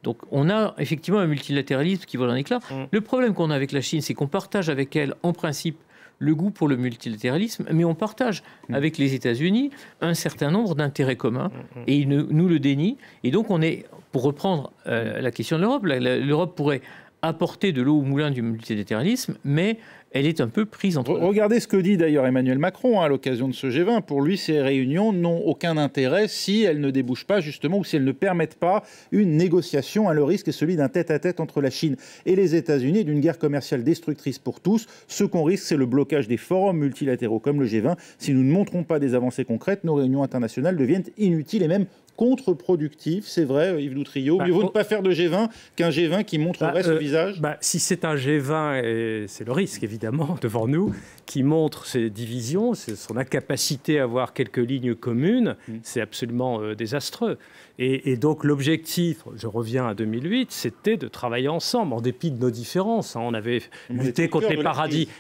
Donc on a effectivement un multilatéralisme qui vole en éclats. Le problème qu'on a avec la Chine, c'est qu'on partage avec elle, en principe, le goût pour le multilatéralisme, mais on partage avec les États-Unis un certain nombre d'intérêts communs, et ils nous le dénient. Et donc on est, pour reprendre la question de l'Europe, l'Europe pourrait apporter de l'eau au moulin du multilatéralisme, mais elle est un peu prise entre... Regardez ce que dit d'ailleurs Emmanuel Macron à l'occasion de ce G20. Pour lui, ces réunions n'ont aucun intérêt si elles ne débouchent pas justement ou si elles ne permettent pas une négociation. Le risque est celui d'un tête-à-tête entre la Chine et les États-Unis et d'une guerre commerciale destructrice pour tous. Ce qu'on risque, c'est le blocage des forums multilatéraux comme le G20. Si nous ne montrons pas des avancées concrètes, nos réunions internationales deviennent inutiles et même contre-productif, c'est vrai, Yves Doutrillo. Mieux vaut ne pas faire de G20 qu'un G20 qui montrerait ce visage. Si c'est un G20, et c'est le risque évidemment devant nous, qui montre ses divisions, son incapacité à avoir quelques lignes communes, c'est absolument désastreux. Et donc l'objectif, je reviens à 2008, c'était de travailler ensemble, en dépit de nos différences. On avait lutté contre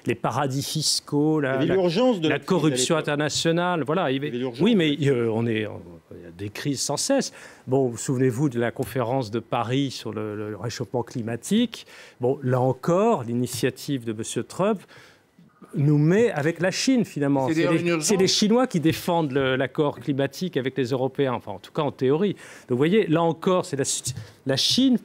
les paradis fiscaux, la corruption internationale. Voilà. Oui, mais il y a des crises sans cesse. Bon, vous souvenez-vous de la conférence de Paris sur le réchauffement climatique. Bon, là encore, l'initiative de M. Trump nous met avec la Chine, finalement. C'est les Chinois qui défendent l'accord climatique avec les Européens, enfin, en tout cas en théorie. Donc, vous voyez, là encore, la Chine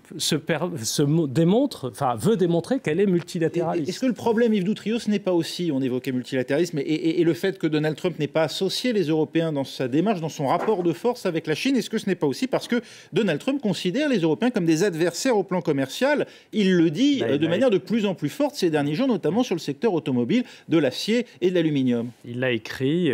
veut démontrer qu'elle est multilatéraliste. Est-ce que le problème, Yves Doutrillo, ce n'est pas aussi, on évoquait multilatéralisme, et le fait que Donald Trump n'ait pas associé les Européens dans sa démarche, dans son rapport de force avec la Chine, est-ce que ce n'est pas aussi parce que Donald Trump considère les Européens comme des adversaires au plan commercial? Il le dit de manière de plus en plus forte ces derniers jours, notamment sur le secteur automobile, de l'acier et de l'aluminium. Il l'a écrit,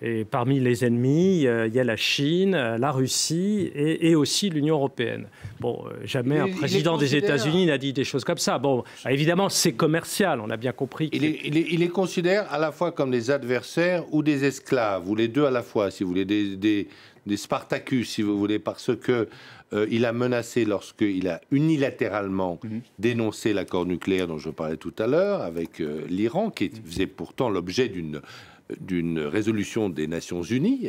et parmi les ennemis, il y a la Chine, la Russie et aussi l'Union européenne. Bon, jamais un président des États-Unis n'a dit des choses comme ça. Bon, évidemment, c'est commercial, on a bien compris. Il les considère à la fois comme des adversaires ou des esclaves, ou les deux à la fois, si vous voulez, des Spartacus, si vous voulez, parce que il a menacé lorsqu'il a unilatéralement dénoncé l'accord nucléaire dont je parlais tout à l'heure avec l'Iran, qui faisait pourtant l'objet d'une résolution des Nations Unies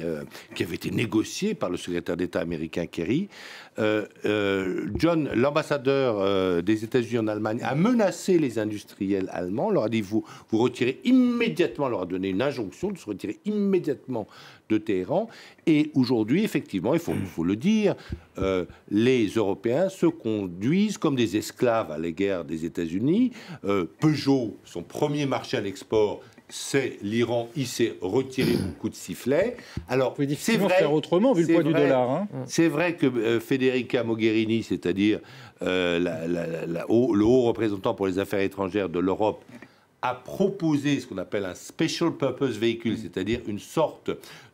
qui avait été négociée par le secrétaire d'État américain Kerry. John, l'ambassadeur des États-Unis en Allemagne, a menacé les industriels allemands, leur a dit vous retirez immédiatement, leur a donné une injonction de se retirer immédiatement de Téhéran. Et aujourd'hui, effectivement, il faut le dire, les Européens se conduisent comme des esclaves à l'égard des États-Unis. Peugeot, son premier marché à l'export, c'est l'Iran, il s'est retiré beaucoup de sifflets. Alors, c'est vrai, faire autrement vu le poids du dollar. Hein. C'est vrai que Federica Mogherini, c'est-à-dire le haut représentant pour les affaires étrangères de l'Europe, a proposé ce qu'on appelle un special purpose vehicle, c'est-à-dire une sorte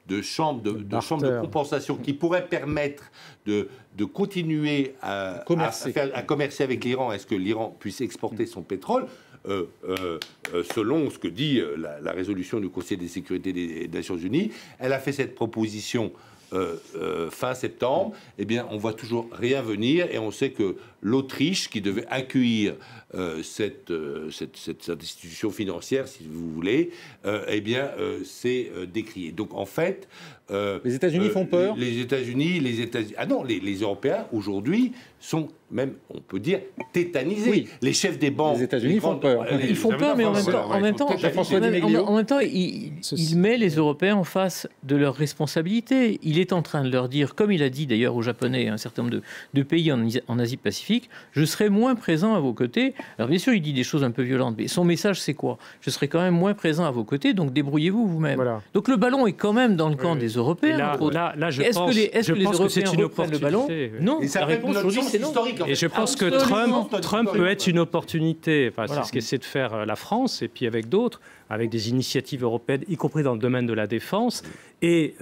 de chambre de compensation qui pourrait permettre de continuer à commercer avec l'Iran. Est-ce que l'Iran puisse exporter son pétrole selon ce que dit la résolution du Conseil de sécurité des Nations Unies. Elle a fait cette proposition fin septembre. Eh bien, on voit toujours rien venir, et on sait que l'Autriche, qui devait accueillir cette institution financière, si vous voulez, eh bien, c'est décrié. Donc, en fait, les États-Unis font peur. Les Européens aujourd'hui sont même, on peut dire, tétanisés. Oui. Les chefs des banques. Les États-Unis font peur. Ils font peur, mais en même temps, il met les Européens en face de leurs responsabilités. Il est en train de leur dire, comme il a dit d'ailleurs aux Japonais et à un certain nombre de pays en Asie-Pacifique, je serai moins présent à vos côtés. Alors bien sûr, il dit des choses un peu violentes, mais son message, c'est quoi? Je serai quand même moins présent à vos côtés, donc débrouillez-vous vous-même. Voilà. Donc le ballon est quand même dans le camp des Européens. Là, je pense que c'est une opportunité. Non, la réponse aujourd'hui, c'est non. Et je pense que Trump peut être une opportunité. Enfin, c'est ce qu'essaie de faire la France, et puis avec d'autres, avec des initiatives européennes, y compris dans le domaine de la défense. Et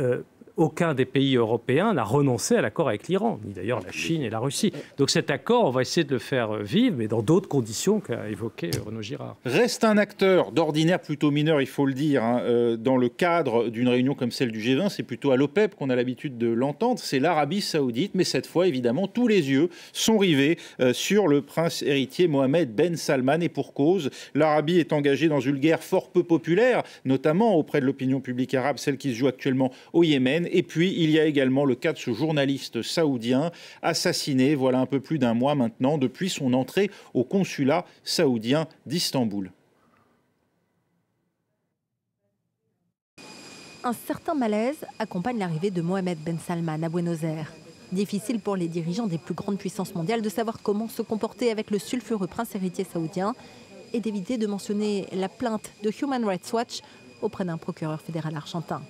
aucun des pays européens n'a renoncé à l'accord avec l'Iran, ni d'ailleurs la Chine et la Russie. Donc cet accord, on va essayer de le faire vivre, mais dans d'autres conditions qu'a évoqué Renaud Girard. Reste un acteur d'ordinaire plutôt mineur, il faut le dire, dans le cadre d'une réunion comme celle du G20, c'est plutôt à l'OPEP qu'on a l'habitude de l'entendre, c'est l'Arabie Saoudite, mais cette fois, évidemment, tous les yeux sont rivés sur le prince héritier Mohammed Ben Salman, et pour cause, l'Arabie est engagée dans une guerre fort peu populaire, notamment auprès de l'opinion publique arabe, celle qui se joue actuellement au Yémen. Et puis, il y a également le cas de ce journaliste saoudien assassiné, voilà un peu plus d'un mois maintenant, depuis son entrée au consulat saoudien d'Istanbul. Un certain malaise accompagne l'arrivée de Mohammed Ben Salman à Buenos Aires. Difficile pour les dirigeants des plus grandes puissances mondiales de savoir comment se comporter avec le sulfureux prince héritier saoudien. est d'éviter de mentionner la plainte de Human Rights Watch auprès d'un procureur fédéral argentin.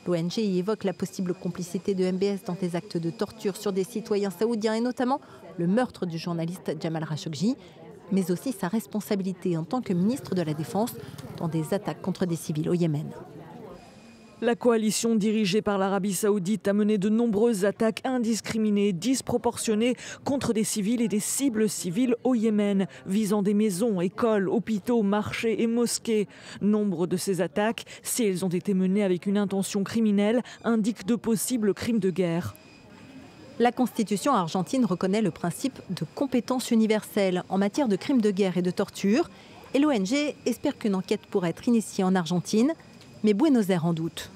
L'ONG y évoque la possible complicité de MBS dans des actes de torture sur des citoyens saoudiens et notamment le meurtre du journaliste Jamal Khashoggi, mais aussi sa responsabilité en tant que ministre de la Défense dans des attaques contre des civils au Yémen. La coalition dirigée par l'Arabie saoudite a mené de nombreuses attaques indiscriminées, disproportionnées contre des civils et des cibles civiles au Yémen, visant des maisons, écoles, hôpitaux, marchés et mosquées. Nombre de ces attaques, si elles ont été menées avec une intention criminelle, indiquent de possibles crimes de guerre. La Constitution argentine reconnaît le principe de compétence universelle en matière de crimes de guerre et de torture. Et l'ONG espère qu'une enquête pourrait être initiée en Argentine, mais Buenos Aires en doute.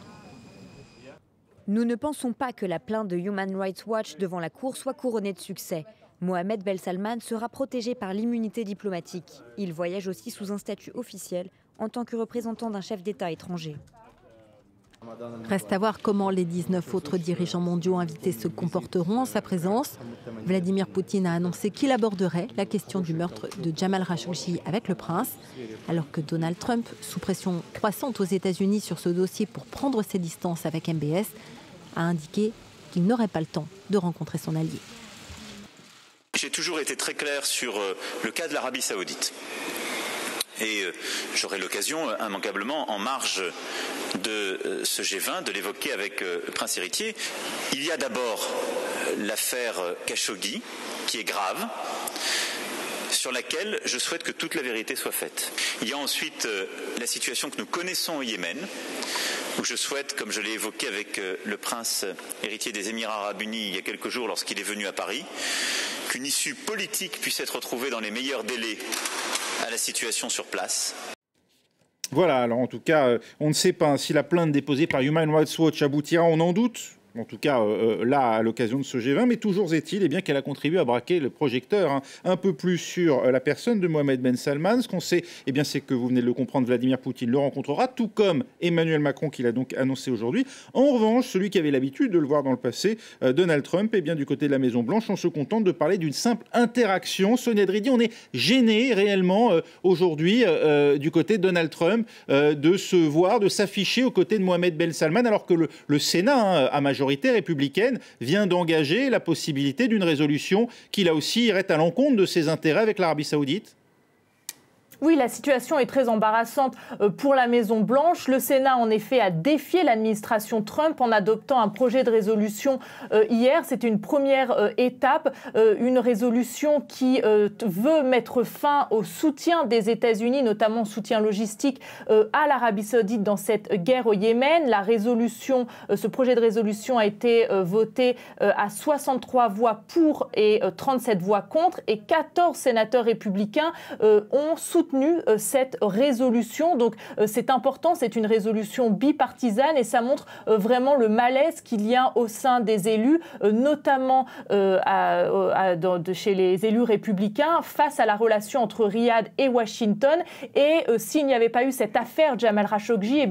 Nous ne pensons pas que la plainte de Human Rights Watch devant la Cour soit couronnée de succès. Mohamed Ben Salman sera protégé par l'immunité diplomatique. Il voyage aussi sous un statut officiel en tant que représentant d'un chef d'État étranger. Reste à voir comment les 19 autres dirigeants mondiaux invités se comporteront en sa présence. Vladimir Poutine a annoncé qu'il aborderait la question du meurtre de Jamal Khashoggi avec le prince, alors que Donald Trump, sous pression croissante aux États-Unis sur ce dossier pour prendre ses distances avec MBS, a indiqué qu'il n'aurait pas le temps de rencontrer son allié. J'ai toujours été très clair sur le cas de l'Arabie saoudite. Et j'aurai l'occasion, immanquablement, en marge de ce G20, de l'évoquer avec le prince héritier. Il y a d'abord l'affaire Khashoggi, qui est grave, sur laquelle je souhaite que toute la vérité soit faite. Il y a ensuite la situation que nous connaissons au Yémen, où je souhaite, comme je l'ai évoqué avec le prince héritier des Émirats arabes unis il y a quelques jours lorsqu'il est venu à Paris, qu'une issue politique puisse être trouvée dans les meilleurs délais à la situation sur place. Voilà, alors en tout cas, on ne sait pas si la plainte déposée par Human Rights Watch aboutira, on en doute. En tout cas, là, à l'occasion de ce G20, mais toujours est-il qu'elle a contribué à braquer le projecteur un peu plus sur la personne de Mohamed Ben Salman. Ce qu'on sait, c'est que vous venez de le comprendre, Vladimir Poutine le rencontrera, tout comme Emmanuel Macron, qui l'a donc annoncé aujourd'hui. En revanche, celui qui avait l'habitude de le voir dans le passé, Donald Trump, du côté de la Maison-Blanche, on se contente de parler d'une simple interaction. Sonia Dridi, on est gêné réellement aujourd'hui, du côté de Donald Trump, de se voir, de s'afficher aux côtés de Mohamed Ben Salman, alors que le Sénat, à majorité républicaine, vient d'engager la possibilité d'une résolution qui, là aussi, irait à l'encontre de ses intérêts avec l'Arabie saoudite. Oui, la situation est très embarrassante pour la Maison-Blanche. Le Sénat, en effet, a défié l'administration Trump en adoptant un projet de résolution hier. C'était une première étape, une résolution qui veut mettre fin au soutien des États-Unis, notamment soutien logistique à l'Arabie saoudite dans cette guerre au Yémen. La résolution, ce projet de résolution a été voté à 63 voix pour et 37 voix contre, et 14 sénateurs républicains ont soutenu cette résolution. Donc c'est important, c'est une résolution bipartisane et ça montre vraiment le malaise qu'il y a au sein des élus, notamment chez les élus républicains, face à la relation entre Riyad et Washington. Et s'il n'y avait pas eu cette affaire Jamal Khashoggi,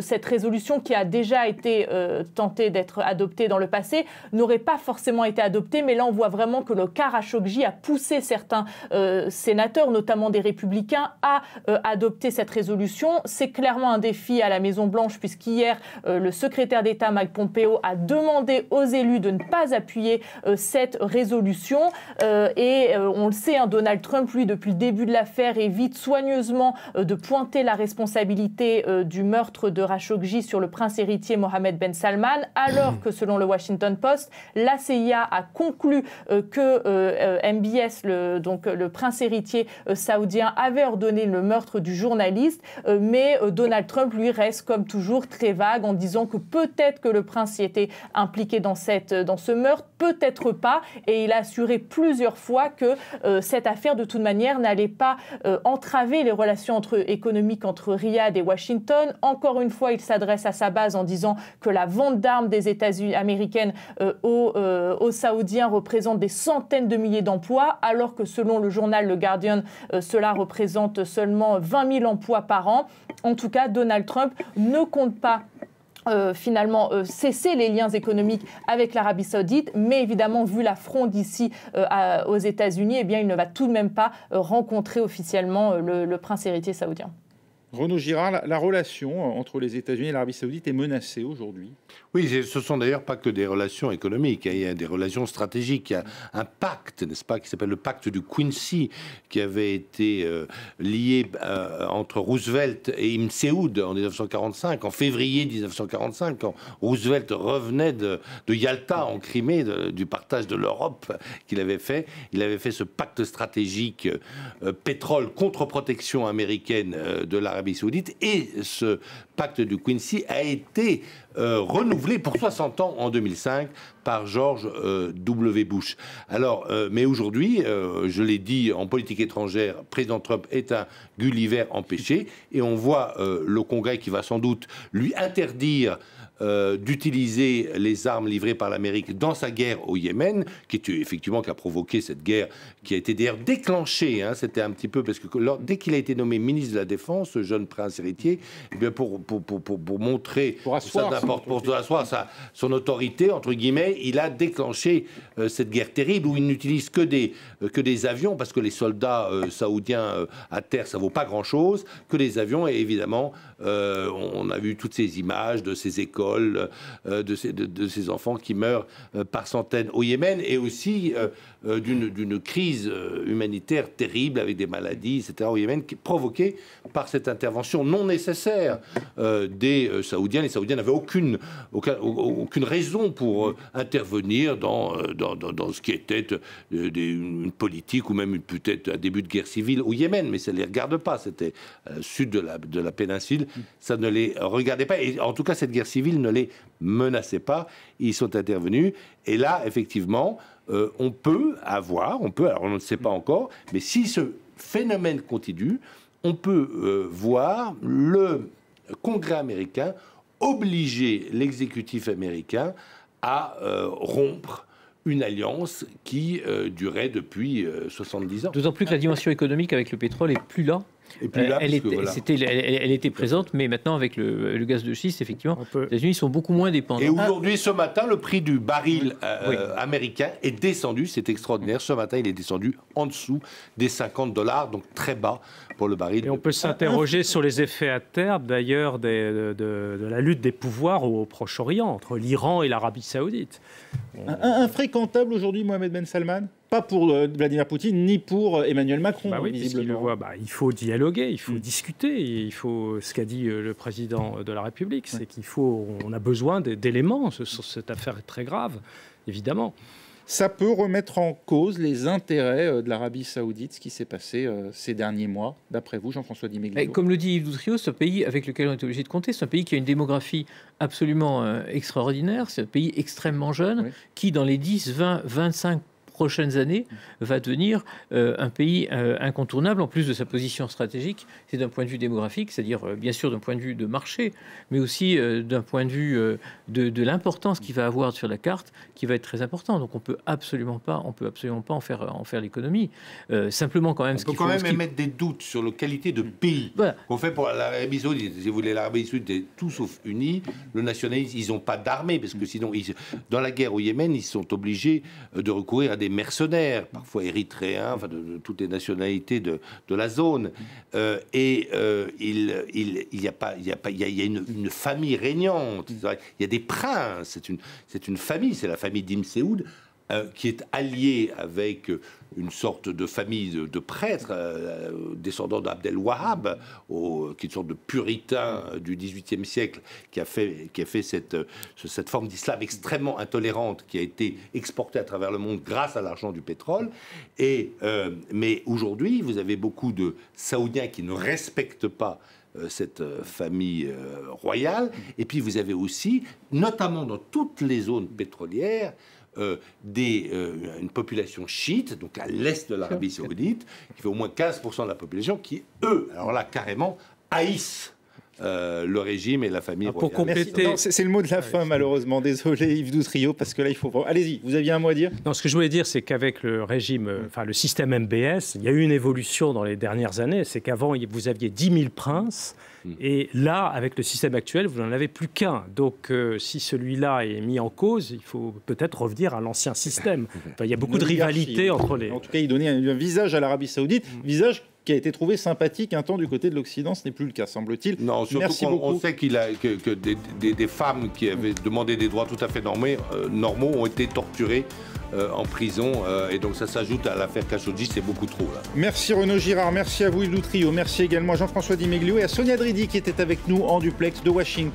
cette résolution qui a déjà été tentée d'être adoptée dans le passé n'aurait pas forcément été adoptée. Mais là, on voit vraiment que le cas Khashoggi a poussé certains sénateurs, notamment des républicains, à adopter cette résolution. C'est clairement un défi à la Maison-Blanche, puisqu'hier, le secrétaire d'État Mike Pompeo a demandé aux élus de ne pas appuyer cette résolution. On le sait, Donald Trump, lui, depuis le début de l'affaire, évite soigneusement de pointer la responsabilité du meurtre de Khashoggi sur le prince héritier Mohamed Ben Salman, alors que, selon le Washington Post, la CIA a conclu que MBS, le prince héritier saoudien, avait ordonné le meurtre du journaliste, mais Donald Trump, lui, reste comme toujours très vague en disant que peut-être que le prince y était impliqué dans ce meurtre, peut-être pas, et il a assuré plusieurs fois que cette affaire, de toute manière, n'allait pas entraver les relations économiques entre Riyad et Washington. Encore une fois, il s'adresse à sa base en disant que la vente d'armes des États-Unis américaines aux Saoudiens représente des centaines de milliers d'emplois, alors que selon le journal Le Guardian, cela représente seulement 20 000 emplois par an. En tout cas, Donald Trump ne compte pas finalement cesser les liens économiques avec l'Arabie Saoudite, mais évidemment, vu la fronde ici aux États-Unis, eh bien, il ne va tout de même pas rencontrer officiellement le prince héritier saoudien. Renaud Girard, la relation entre les États-Unis et l'Arabie Saoudite est menacée aujourd'hui. Oui, ce sont d'ailleurs pas que des relations économiques, il y a des relations stratégiques. Il y a un pacte, n'est-ce pas, qui s'appelle le pacte du Quincy, qui avait été lié entre Roosevelt et Ibn Saoud en 1945, en février 1945, quand Roosevelt revenait de Yalta, en Crimée, du partage de l'Europe qu'il avait fait. Il avait fait ce pacte stratégique pétrole contre protection américaine de l'Arabie Saoudite, et ce pacte du Quincy a été renouvelé pour 60 ans en 2005 par George W. Bush. Alors, mais aujourd'hui, je l'ai dit, en politique étrangère, président Trump est un Gulliver empêché, et on voit le Congrès qui va sans doute lui interdire d'utiliser les armes livrées par l'Amérique dans sa guerre au Yémen, qui a provoqué cette guerre, qui a été d'ailleurs déclenchée. C'était un petit peu parce que dès qu'il a été nommé ministre de la Défense, ce jeune prince héritier, eh bien pour montrer, pour asseoir son autorité entre guillemets, il a déclenché cette guerre terrible où il n'utilise que des avions, parce que les soldats saoudiens à terre, ça vaut pas grand-chose, que les avions. Et évidemment, on a vu toutes ces images de ces écoles, de ces enfants qui meurent par centaines au Yémen, et aussi d'une crise humanitaire terrible avec des maladies, etc. au Yémen, qui est provoquée par cette intervention non nécessaire des Saoudiens. Les Saoudiens n'avaient aucune raison pour intervenir dans ce qui était une politique ou même peut-être un début de guerre civile au Yémen, mais ça ne les regarde pas. C'était sud de la péninsule, ça ne les regardait pas. Et en tout cas, cette guerre civile ne les menaçait pas. Ils sont intervenus. Et là, effectivement, on peut, alors on ne le sait pas encore, mais si ce phénomène continue, on peut voir le Congrès américain obliger l'exécutif américain à rompre une alliance qui durait depuis 70 ans. D'autant plus que la dimension économique avec le pétrole est plus là. Et puis là, elle était présente, mais maintenant avec le gaz de schiste, effectivement, les États-Unis sont beaucoup moins dépendants. Et aujourd'hui, ce matin, le prix du baril américain est descendu, c'est extraordinaire. Ce matin, il est descendu en dessous des $50, donc très bas pour le baril. Et on peut s'interroger sur les effets à terme, d'ailleurs, de la lutte des pouvoirs au Proche-Orient, entre l'Iran et l'Arabie Saoudite. Infréquentable aujourd'hui, Mohamed Ben Salman ? Pas pour Vladimir Poutine, ni pour Emmanuel Macron, visiblement. Il faut dialoguer, il faut discuter. Il faut, ce qu'a dit le président de la République, c'est on a besoin d'éléments sur cette affaire très grave, évidemment. Ça peut remettre en cause les intérêts de l'Arabie Saoudite, ce qui s'est passé ces derniers mois, d'après vous, Jean-François Di Meglio. Comme le dit Yves Doutrio, c'est un pays avec lequel on est obligé de compter. C'est un pays qui a une démographie absolument extraordinaire. C'est un pays extrêmement jeune qui, dans les 10, 20, 25 prochaines années, va devenir un pays incontournable, en plus de sa position stratégique. C'est d'un point de vue démographique, c'est-à-dire bien sûr d'un point de vue de marché, mais aussi d'un point de vue de l'importance qu'il va avoir sur la carte, qui va être très important. Donc on peut absolument pas en faire l'économie. Simplement quand même, on peut quand même émettre des doutes sur la qualité de pays qu'on fait pour l'Arabie Saoudite. Si vous voulez, l'Arabie Saoudite est tout sauf unie. Le nationalisme, ils n'ont pas d'armée, parce que sinon, dans la guerre au Yémen, ils sont obligés de recourir à des mercenaires, parfois érythréens, enfin de toutes les nationalités de la zone. Il y a une famille régnante. Il y a des princes. C'est une famille. C'est la famille d'Ibn Saoud qui est alliée avec une sorte de famille de prêtres descendants d'Abdel Wahhab, qui est une sorte de puritain du XVIIIe siècle, qui a fait cette forme d'islam extrêmement intolérante, qui a été exportée à travers le monde grâce à l'argent du pétrole. Mais aujourd'hui, vous avez beaucoup de Saoudiens qui ne respectent pas cette famille royale. Et puis vous avez aussi, notamment dans toutes les zones pétrolières, une population chiite, donc à l'est de l'Arabie Saoudite, qui fait au moins 15% de la population, qui, eux, alors là, carrément, haïssent le régime et la famille royale. Pour compléter... C'est le mot de la fin, malheureusement. Désolé, Yves Doutrio, parce que là, il faut... Allez-y, vous aviez un mot à dire? Non, ce que je voulais dire, c'est qu'avec le régime, le système MBS, il y a eu une évolution dans les dernières années. C'est qu'avant, vous aviez 10 000 princes. Et là, avec le système actuel, vous n'en avez plus qu'un. Donc, si celui-là est mis en cause, il faut peut-être revenir à l'ancien système. Enfin, il y a beaucoup de rivalité entre les... En tout cas, il donnait un visage à l'Arabie Saoudite, visage qui a été trouvé sympathique un temps du côté de l'Occident. Ce n'est plus le cas, semble-t-il. Non, surtout qu'on sait que des femmes qui avaient demandé des droits tout à fait normaux ont été torturées en prison. Et donc ça s'ajoute à l'affaire Khashoggi, c'est beaucoup trop. Là. Merci Renaud Girard, merci à vous Yves Doutrio, merci également à Jean-François Di Meglio et à Sonia Dridi qui était avec nous en duplex de Washington.